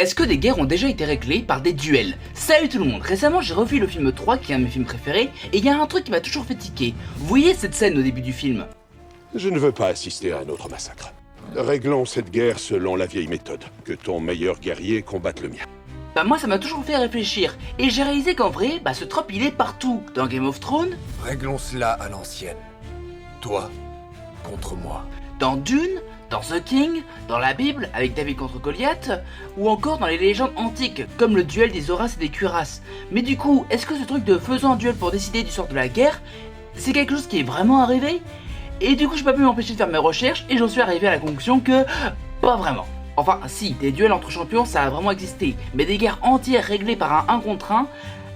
Est-ce que des guerres ont déjà été réglées par des duels? Salut tout le monde, récemment j'ai revu le film 3 qui est un de mes films préférés et il y a un truc qui m'a toujours fait tiquer. Vous voyez cette scène au début du film? Je ne veux pas assister à un autre massacre. Réglons cette guerre selon la vieille méthode. Que ton meilleur guerrier combatte le mien. Bah moi ça m'a toujours fait réfléchir et j'ai réalisé qu'en vrai, ce trope il est partout. Dans Game of Thrones, Réglons cela à l'ancienne. Toi contre moi. dans Dune, dans The King, dans la Bible avec David contre Goliath, ou encore dans les légendes antiques comme le duel des Horaces et des Cuirasses. Mais du coup, est-ce que ce truc de faisant un duel pour décider du sort de la guerre, c'est quelque chose qui est vraiment arrivé? Et du coup j'ai pas pu m'empêcher de faire mes recherches et j'en suis arrivé à la conclusion que pas vraiment. Enfin si, des duels entre champions ça a vraiment existé, mais des guerres entières réglées par un 1 contre 1,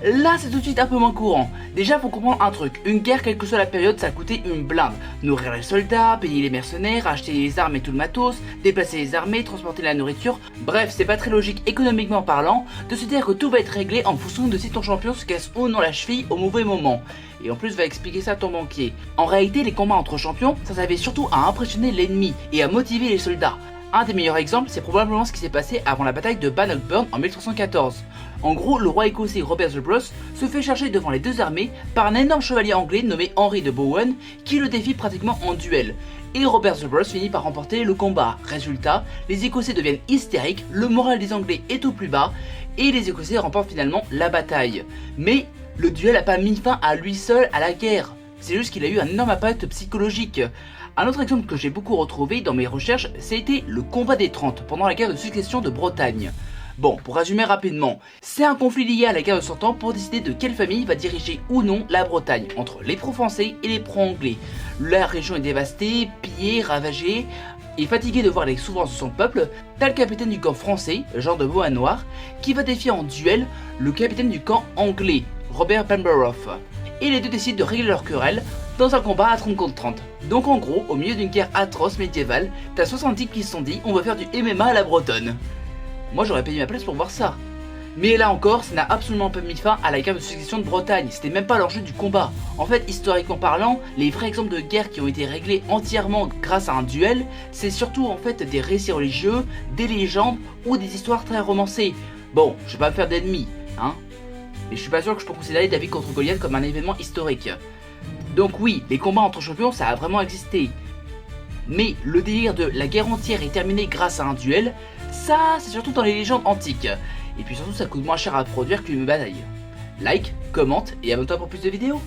là c'est tout de suite un peu moins courant. Déjà faut comprendre un truc, une guerre quelle que soit la période ça coûtait une blinde. Nourrir les soldats, payer les mercenaires, acheter les armes et tout le matos, déplacer les armées, transporter la nourriture, bref c'est pas très logique économiquement parlant de se dire que tout va être réglé en fonction de si ton champion se casse ou non la cheville au mauvais moment. Et en plus va expliquer ça à ton banquier. En réalité les combats entre champions ça servait surtout à impressionner l'ennemi et à motiver les soldats. Un des meilleurs exemples, c'est probablement ce qui s'est passé avant la bataille de Bannockburn en 1314. En gros, le roi écossais Robert the Bruce se fait charger devant les deux armées par un énorme chevalier anglais nommé Henry de Bowen qui le défie pratiquement en duel. Et Robert the Bruce finit par remporter le combat. Résultat, les Écossais deviennent hystériques, le moral des Anglais est au plus bas et les Écossais remportent finalement la bataille. Mais le duel n'a pas mis fin à lui seul à la guerre. C'est juste qu'il a eu un énorme impact psychologique. Un autre exemple que j'ai beaucoup retrouvé dans mes recherches, c'était le combat des 30 pendant la guerre de succession de Bretagne. Bon, pour résumer rapidement, c'est un conflit lié à la guerre de 100 ans pour décider de quelle famille va diriger ou non la Bretagne, entre les pro-français et les pro-anglais. La région est dévastée, pillée, ravagée, et fatigué de voir les souffrances de son peuple, t'as le capitaine du camp français, Jean de Beauharnois, qui va défier en duel le capitaine du camp anglais, Robert Pembroke. Et les deux décident de régler leur querelle dans un combat à 30 contre 30. Donc en gros, au milieu d'une guerre atroce médiévale, t'as 60 types qui se sont dit on va faire du MMA à la bretonne. Moi j'aurais payé ma place pour voir ça. Mais là encore, ça n'a absolument pas mis fin à la guerre de succession de Bretagne, c'était même pas l'enjeu du combat. En fait, historiquement parlant, les vrais exemples de guerre qui ont été réglés entièrement grâce à un duel, c'est surtout en fait des récits religieux, des légendes ou des histoires très romancées. Bon, je vais pas me faire d'ennemis, hein. Mais je suis pas sûr que je peux considérer David contre Goliath comme un événement historique. Donc oui, les combats entre champions ça a vraiment existé. Mais le délire de la guerre entière est terminée grâce à un duel, ça c'est surtout dans les légendes antiques. Et puis surtout ça coûte moins cher à produire qu'une bataille. Like, commente et abonne-toi pour plus de vidéos.